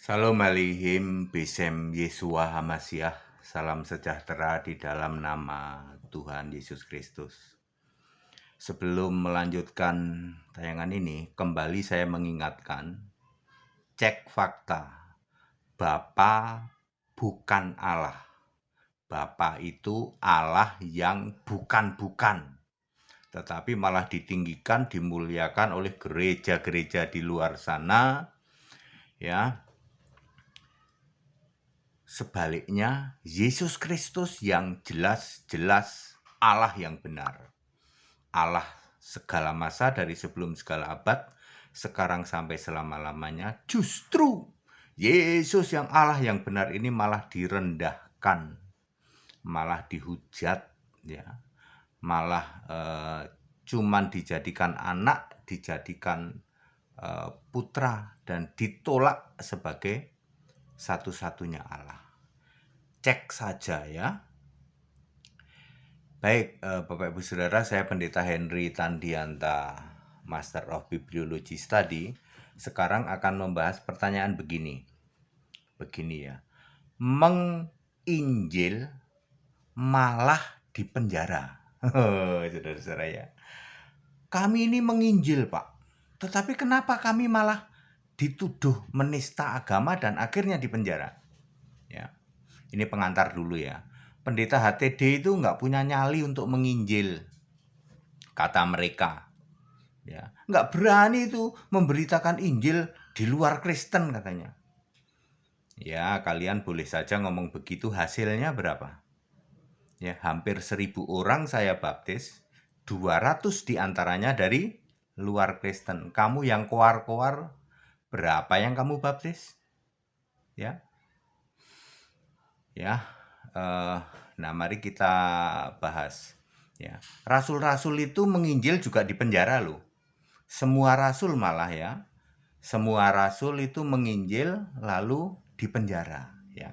Salam alaikum Besem Yesua Hamasiah. Salam sejahtera di dalam nama Tuhan Yesus Kristus. Sebelum melanjutkan tayangan ini, kembali saya mengingatkan, cek fakta. Bapa bukan Allah. Bapa itu Allah yang bukan-bukan, tetapi malah ditinggikan, dimuliakan oleh gereja-gereja di luar sana, ya. Sebaliknya, Yesus Kristus yang jelas-jelas Allah yang benar. Allah segala masa dari sebelum segala abad, sekarang sampai selama-lamanya. Justru Yesus yang Allah yang benar ini malah direndahkan, malah dihujat, ya, malah cuman dijadikan anak, dijadikan putra, dan ditolak sebagai satu-satunya Allah. Cek saja ya. Baik, Bapak Ibu Saudara, saya Pendeta Henry Tandianta, Master of Bibliology Study. Sekarang akan membahas pertanyaan begini ya. Menginjil malah dipenjara. Saudara-saudara ya. Kami ini menginjil, Pak. Tetapi kenapa kami malah dituduh menista agama dan akhirnya dipenjara? Ya. Ini pengantar dulu ya. Pendeta HTD itu nggak punya nyali untuk menginjil, kata mereka. Ya, nggak berani itu memberitakan Injil di luar Kristen katanya. Ya, kalian boleh saja ngomong begitu, hasilnya berapa? Ya, hampir 1.000 orang saya baptis, 200 diantaranya dari luar Kristen. Kamu yang koar-koar, berapa yang kamu baptis? Ya, nah mari kita bahas. Ya, rasul-rasul itu menginjil juga di penjara loh. Semua rasul malah ya. Semua rasul itu menginjil lalu di penjara ya.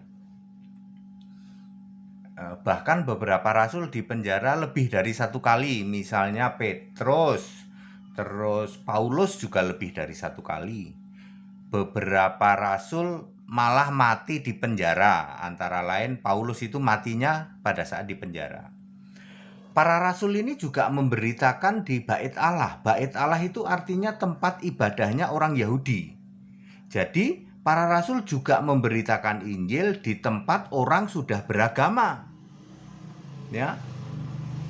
Bahkan beberapa rasul di penjara lebih dari satu kali. Misalnya Petrus, terus Paulus juga lebih dari satu kali. Beberapa rasul malah mati di penjara. Antara lain Paulus itu matinya pada saat di penjara. Para rasul ini juga memberitakan di Bait Allah. Bait Allah itu artinya tempat ibadahnya orang Yahudi. Jadi para rasul juga memberitakan Injil di tempat orang sudah beragama. Ya.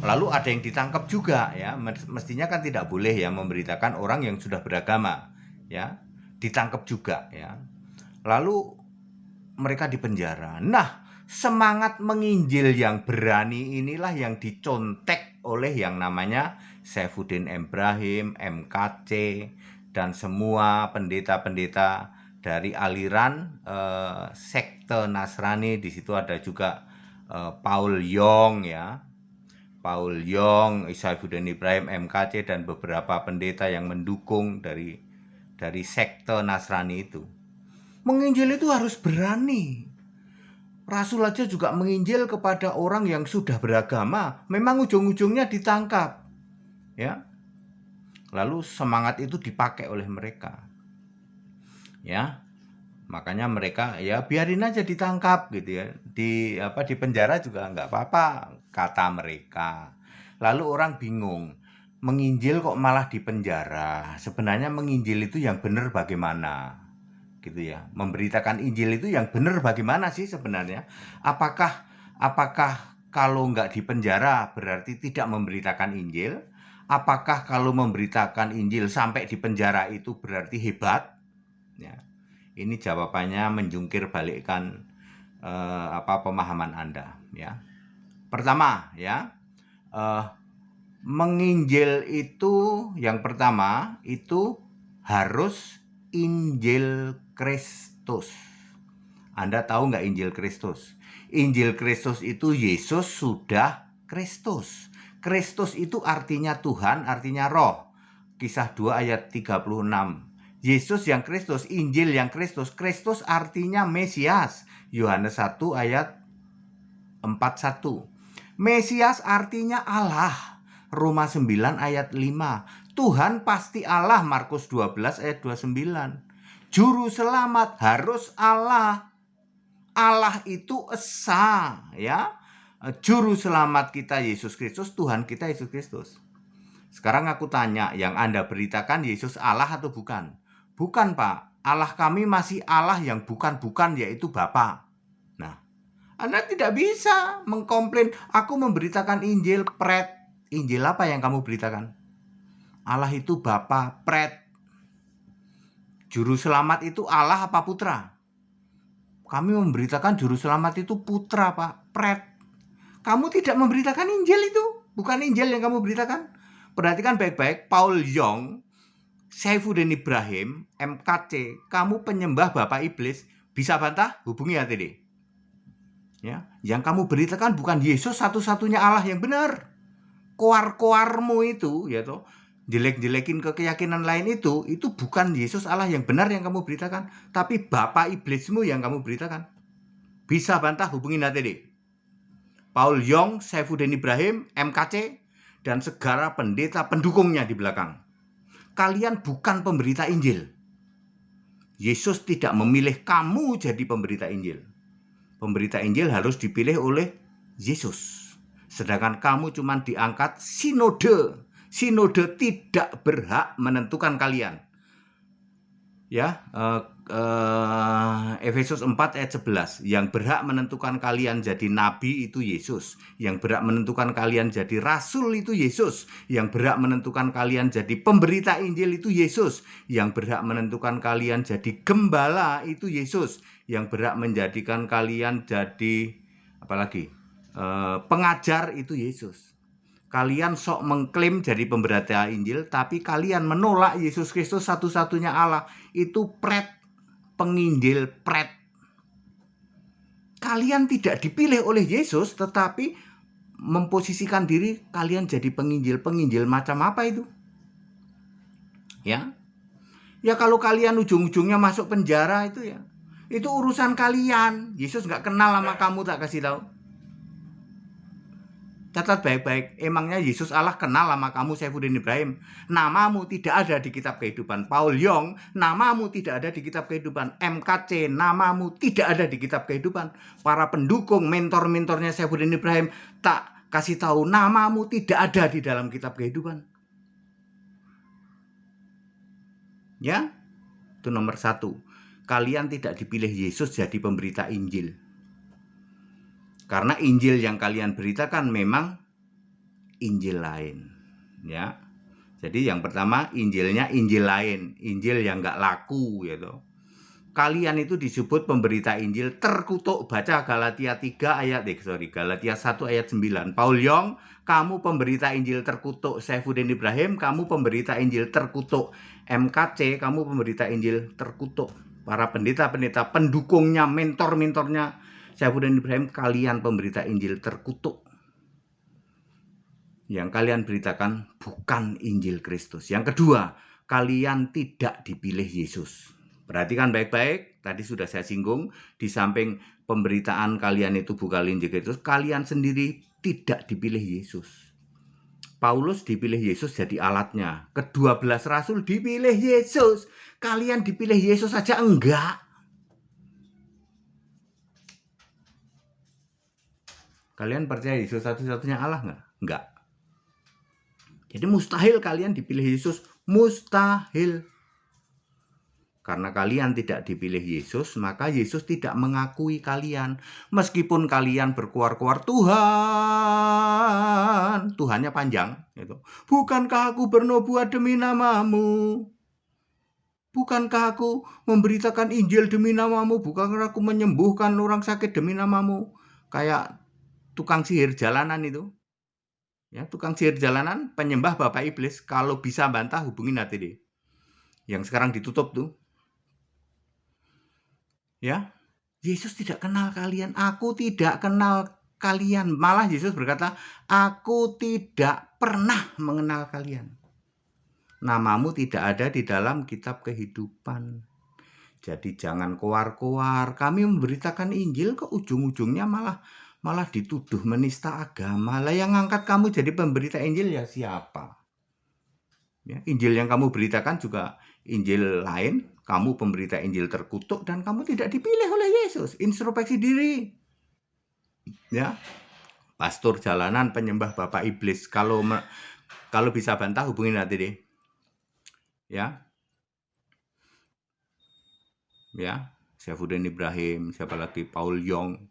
Lalu ada yang ditangkap juga ya. Mestinya kan tidak boleh ya memberitakan orang yang sudah beragama. Ya. Ditangkap juga ya. Lalu mereka dipenjara. Nah, semangat menginjil yang berani inilah yang dicontek oleh yang namanya Saifuddin Ibrahim, MKC, dan semua pendeta-pendeta dari aliran sekte Nasrani. Di situ ada juga Paul Yong ya. Paul Yong, Saifuddin Ibrahim, MKC, dan beberapa pendeta yang mendukung dari sekte Nasrani itu. Menginjil itu harus berani. Rasul aja juga menginjil kepada orang yang sudah beragama, memang ujung-ujungnya ditangkap. Ya. Lalu semangat itu dipakai oleh mereka. Ya. Makanya mereka ya biarin aja ditangkap gitu ya. Di penjara juga enggak apa-apa kata mereka. Lalu orang bingung, menginjil kok malah di penjara? Sebenarnya menginjil itu yang benar bagaimana? Gitu ya. Memberitakan Injil itu yang benar bagaimana sih sebenarnya? Apakah kalau nggak di penjara berarti tidak memberitakan Injil? Apakah kalau memberitakan Injil sampai di penjara itu berarti hebat? Ya. Ini jawabannya menjungkir balikkan pemahaman Anda ya. Pertama ya, menginjil itu yang pertama itu harus Injil Kristus. Anda tahu nggak Injil Kristus? Injil Kristus itu Yesus sudah Kristus. Kristus itu artinya Tuhan, artinya roh. Kisah 2 ayat 36. Yesus yang Kristus, Injil yang Kristus. Kristus artinya Mesias. Yohanes 1 ayat 41. Mesias artinya Allah. Roma 9 ayat 5. Tuhan pasti Allah, Markus 12 ayat 29. Juru selamat harus Allah. Allah itu esa, ya. Juru selamat kita Yesus Kristus, Tuhan kita Yesus Kristus. Sekarang aku tanya, yang Anda beritakan Yesus Allah atau bukan? Bukan, Pak. Allah kami masih Allah yang bukan-bukan, yaitu Bapa. Nah, Anda tidak bisa mengkomplain, aku memberitakan Injil, pret. Injil apa yang kamu beritakan? Allah itu Bapa, pret. Juru selamat itu Allah apa putra? Kami memberitakan juru selamat itu putra, Pak, pret. Kamu tidak memberitakan Injil itu. Bukan Injil yang kamu beritakan. Perhatikan baik-baik, Paul Yong, Saifuddin Ibrahim, MKC, kamu penyembah Bapak Iblis, bisa bantah? Hubungi HTD. Ya, yang kamu beritakan bukan Yesus satu-satunya Allah yang benar. Koar-koarmu itu, ya toh, jelek-jelekin ke keyakinan lain itu bukan Yesus Allah yang benar yang kamu beritakan, tapi Bapak Iblismu yang kamu beritakan. Bisa bantah? Hubungi HTD. Paul Yong, Saifuddin Ibrahim, MKC, dan segala pendeta pendukungnya di belakang. Kalian bukan pemberita Injil. Yesus tidak memilih kamu jadi pemberita Injil. Pemberita Injil harus dipilih oleh Yesus. Sedangkan kamu cuma diangkat sinode. Sinode tidak berhak menentukan kalian. Ya, Efesus 4 ayat 11, yang berhak menentukan kalian jadi nabi itu Yesus, yang berhak menentukan kalian jadi rasul itu Yesus, yang berhak menentukan kalian jadi pemberita Injil itu Yesus, yang berhak menentukan kalian jadi gembala itu Yesus, yang berhak menjadikan kalian jadi apalagi pengajar itu Yesus. Kalian sok mengklaim jadi pemberita Injil, tapi kalian menolak Yesus Kristus satu-satunya Allah. Itu pret, penginjil pret. Kalian tidak dipilih oleh Yesus, tetapi memposisikan diri kalian jadi penginjil. Penginjil macam apa itu? Ya, kalau kalian ujung-ujungnya masuk penjara itu ya, itu urusan kalian. Yesus nggak kenal sama kamu, tak kasih tahu. Catat baik-baik, emangnya Yesus Allah kenal sama kamu, Saifuddin Ibrahim? Namamu tidak ada di kitab kehidupan. Paul Yong, namamu tidak ada di kitab kehidupan. MKC, namamu tidak ada di kitab kehidupan. Para pendukung, mentor-mentornya Saifuddin Ibrahim, tak kasih tahu, namamu tidak ada di dalam kitab kehidupan. Ya, itu nomor 1. Kalian tidak dipilih Yesus jadi pemberita Injil. Karena Injil yang kalian beritakan memang Injil lain, ya. Jadi yang pertama Injilnya Injil lain, Injil yang nggak laku, gitu. Kalian itu disebut pemberita Injil terkutuk. Baca Galatia 3 ayat Galatia 1 ayat 9. Paul Yong, kamu pemberita Injil terkutuk. Saifuddin Ibrahim, kamu pemberita Injil terkutuk. MKC, kamu pemberita Injil terkutuk. Para pendeta-pendeta pendukungnya, mentor-mentornya Saifuddin Ibrahim, kalian pemberita Injil terkutuk. Yang kalian beritakan bukan Injil Kristus. Yang kedua, kalian tidak dipilih Yesus. Perhatikan baik-baik, tadi sudah saya singgung, di samping pemberitaan kalian itu bukan Injil Kristus, kalian sendiri tidak dipilih Yesus. Paulus dipilih Yesus jadi alatnya. Ke-12 rasul dipilih Yesus. Kalian dipilih Yesus saja enggak. Kalian percaya Yesus satu-satunya Allah enggak? Enggak. Jadi mustahil kalian dipilih Yesus. Mustahil. Karena kalian tidak dipilih Yesus, maka Yesus tidak mengakui kalian. Meskipun kalian berkuar-kuar, Tuhan, Tuhannya panjang, gitu. Bukankah aku bernubuat demi namamu? Bukankah aku memberitakan Injil demi namamu? Bukankah aku menyembuhkan orang sakit demi namamu? Kayak tukang sihir jalanan itu. Ya, tukang sihir jalanan, penyembah Bapak Iblis. Kalau bisa bantah, hubungin HTD. Yang sekarang ditutup tuh. Ya, Yesus tidak kenal kalian. Aku tidak kenal kalian. Malah Yesus berkata, aku tidak pernah mengenal kalian. Namamu tidak ada di dalam kitab kehidupan. Jadi jangan koar-koar. Kami memberitakan Injil, ke ujung-ujungnya malah dituduh menista agama. Lah yang ngangkat kamu jadi pemberita Injil ya siapa? Ya, Injil yang kamu beritakan juga Injil lain, kamu pemberita Injil terkutuk dan kamu tidak dipilih oleh Yesus. Introspeksi diri. Ya, pastor jalanan penyembah bapak iblis. Kalau bisa bantah hubungin nanti deh. Ya, Saifuddin Ibrahim, siapa lagi, Paul Yong,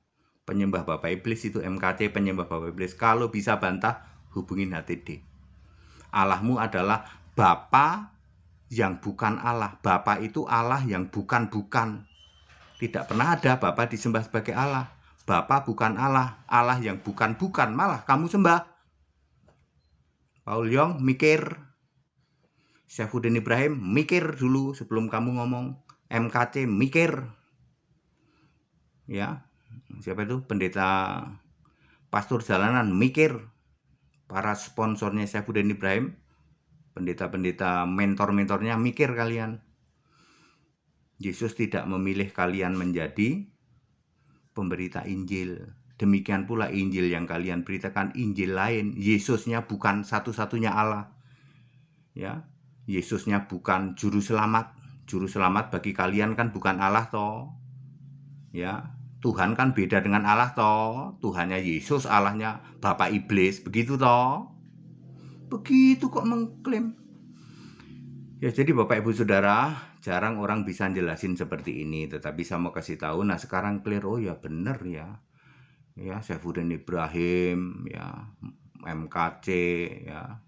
penyembah bapak iblis itu, MKC penyembah bapak iblis. Kalau bisa bantah hubungin HTD. Allahmu adalah Bapa yang bukan Allah. Bapa itu Allah yang bukan-bukan. Tidak pernah ada Bapa disembah sebagai Allah. Bapa bukan Allah, Allah yang bukan-bukan, malah kamu sembah. Paul Yong mikir, Saifuddin Ibrahim mikir dulu sebelum kamu ngomong, MKC mikir. Ya, siapa itu? Pendeta pastor jalanan mikir. Para sponsornya Saifuddin Ibrahim, pendeta-pendeta mentor-mentornya mikir kalian. Yesus tidak memilih kalian menjadi pemberita Injil. Demikian pula Injil yang kalian beritakan Injil lain. Yesusnya bukan satu-satunya Allah. Ya, Yesusnya bukan juru selamat. Juru selamat bagi kalian kan bukan Allah toh. Ya, Tuhan kan beda dengan Allah toh. Tuhannya Yesus, Allahnya Bapak Iblis, begitu toh. Begitu kok mengklaim. Ya, jadi Bapak Ibu Saudara, jarang orang bisa jelasin seperti ini, tetapi saya mau kasih tahu, nah sekarang clear, oh ya benar ya. Ya, Saifuddin Ibrahim, ya, MKC, ya,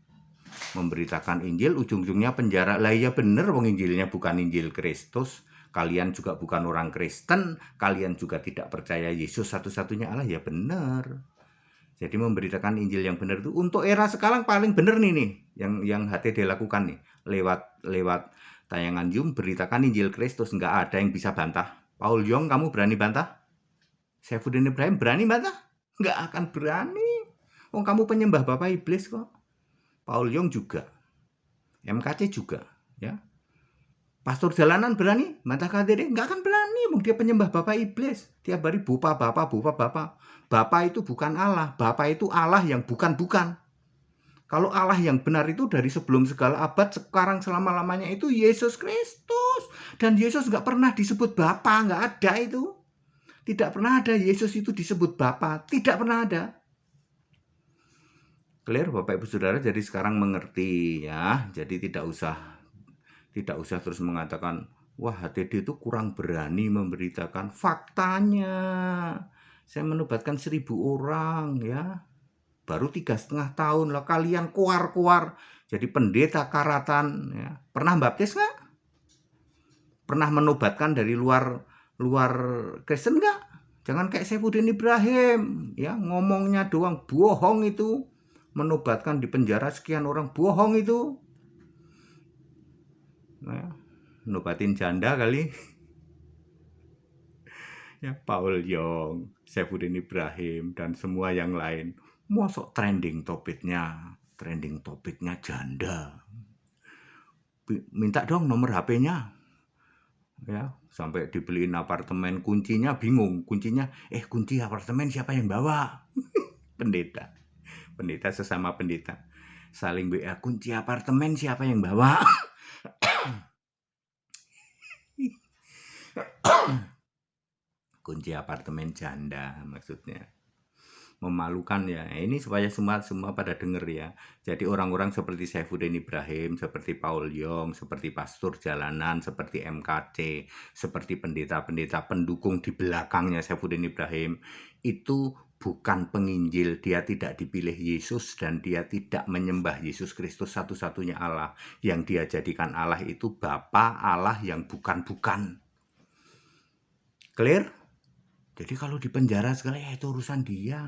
memberitakan Injil, ujung-ujungnya penjara. Lah ya benar, wong Injilnya bukan Injil Kristus. Kalian juga bukan orang Kristen, kalian juga tidak percaya Yesus satu-satunya Allah, ya benar. Jadi memberitakan Injil yang benar itu untuk era sekarang paling benar nih yang HTD lakukan nih, lewat tayangan Zoom beritakan Injil Kristus, nggak ada yang bisa bantah. Paul Yong, kamu berani bantah? Saifuddin Ibrahim berani bantah? Nggak akan berani. Oh, kamu penyembah Bapak Iblis kok. Paul Yong juga, MKC juga, ya. Pastor jalanan berani bantah HTD? Nggak akan berani, dia penyembah Bapak Iblis. Tiap hari bupa Bapak. Bapak itu bukan Allah, Bapak itu Allah yang bukan-bukan. Kalau Allah yang benar itu dari sebelum segala abad, sekarang selama-lamanya itu Yesus Kristus. Dan Yesus nggak pernah disebut Bapa, nggak ada itu. Tidak pernah ada Yesus itu disebut Bapa, tidak pernah ada. Clear Bapak Ibu Saudara, jadi sekarang mengerti ya. Jadi tidak usah terus mengatakan, wah HTD itu kurang berani memberitakan faktanya. Saya menobatkan 1000 orang ya. Baru 3,5 tahun lah kalian kuar-kuar jadi pendeta karatan ya. Pernah baptis nggak? Pernah menobatkan dari luar Kristen nggak? Jangan kayak Saifuddin Ibrahim ya, ngomongnya doang, bohong itu. Menobatkan di penjara sekian orang, bohong itu. Nah, nobatin janda kali. Ya, Paul Yong, Saifuddin Ibrahim dan semua yang lain. Mosok trending topiknya janda. Minta dong nomor HP-nya. Ya, sampai dibeliin apartemen, kuncinya bingung. Kuncinya, kunci apartemen siapa yang bawa? Pendeta. Pendeta sesama pendeta. Saling WA, kunci apartemen siapa yang bawa? Kunci apartemen janda maksudnya. Memalukan ya. Ini supaya semua pada denger ya. Jadi orang-orang seperti Saifuddin Ibrahim, seperti Paul Yong, seperti pastor jalanan, seperti MKC, seperti pendeta-pendeta pendukung di belakangnya Saifuddin Ibrahim, itu bukan penginjil. Dia tidak dipilih Yesus dan dia tidak menyembah Yesus Kristus satu-satunya Allah. Yang dia jadikan Allah itu Bapa Allah yang bukan-bukan. Clear? Jadi kalau di penjara sekali ya itu urusan dia.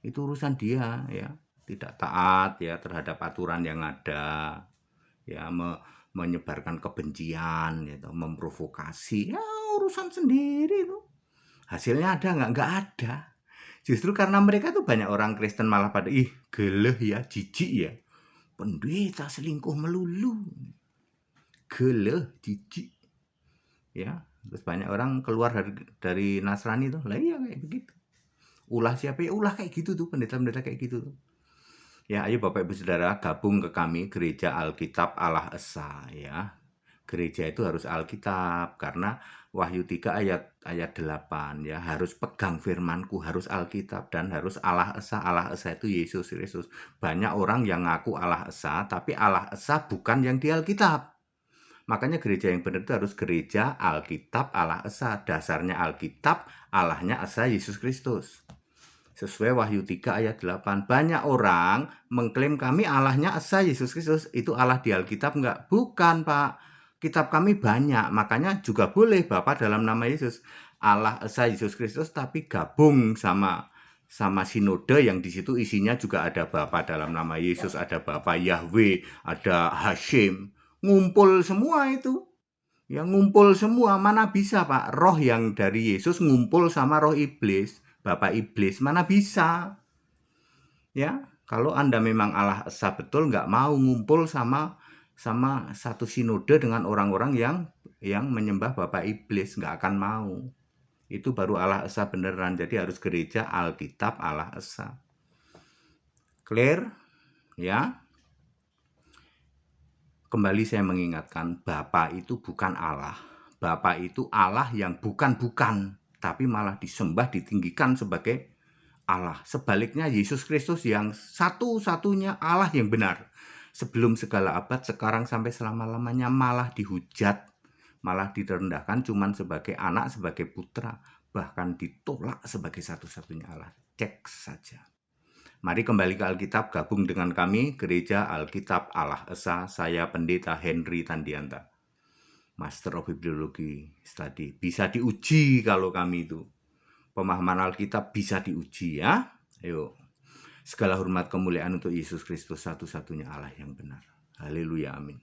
Itu urusan dia ya. Tidak taat ya terhadap aturan yang ada. Ya menyebarkan kebencian gitu, memprovokasi. Ya urusan sendiri tuh. Hasilnya ada nggak? Nggak ada. Justru karena mereka tuh banyak orang Kristen malah pada geleh ya, jijik ya. Pendeta selingkuh melulu. Geleh, jijik. Ya, terus banyak orang keluar dari Nasrani tuh. Lah iya kayak begitu. Ulah siapa ya? Ulah kayak gitu tuh, pendeta-pendeta kayak gitu tuh. Ya, ayo Bapak Ibu Saudara gabung ke kami Gereja Alkitab Allah Esa ya. Gereja itu harus Alkitab karena Wahyu 3 ayat 8 ya, harus pegang firmanku, harus Alkitab dan harus Allah Esa. Allah Esa itu Yesus Kristus. Banyak orang yang ngaku Allah Esa, tapi Allah Esa bukan yang di Alkitab. Makanya gereja yang benar itu harus gereja Alkitab Allah Esa. Dasarnya Alkitab, Allahnya Esa Yesus Kristus. Sesuai Wahyu 3 ayat 8. Banyak orang mengklaim kami Allahnya Esa Yesus Kristus. Itu Allah di Alkitab enggak? Bukan, Pak. Kitab kami banyak. Makanya juga boleh Bapak dalam nama Yesus. Allah Esa Yesus Kristus tapi gabung sama sinode yang di situ isinya juga ada Bapa dalam nama Yesus, ada Bapa Yahweh, ada Hashim. Ngumpul semua itu. Ya ngumpul semua, mana bisa Pak, roh yang dari Yesus ngumpul sama roh iblis, bapak iblis, mana bisa? Ya, kalau Anda memang Allah Esa betul, nggak mau ngumpul sama satu sinode dengan orang-orang yang menyembah bapak iblis, nggak akan mau. Itu baru Allah Esa beneran, jadi harus gereja Alkitab Allah Esa. Clear? Ya. Kembali saya mengingatkan, Bapa itu bukan Allah. Bapa itu Allah yang bukan-bukan, tapi malah disembah, ditinggikan sebagai Allah. Sebaliknya Yesus Kristus yang satu-satunya Allah yang benar. Sebelum segala abad, sekarang sampai selama-lamanya malah dihujat, malah direndahkan cuman sebagai anak, sebagai putra, bahkan ditolak sebagai satu-satunya Allah. Cek saja. Mari kembali ke Alkitab, gabung dengan kami, Gereja Alkitab Allah Esa, saya Pendeta Henry Tandianta, Master of Bibliology Study. Bisa diuji kalau kami itu. Pemahaman Alkitab bisa diuji ya. Ayo. Segala hormat kemuliaan untuk Yesus Kristus, satu-satunya Allah yang benar. Haleluya, amin.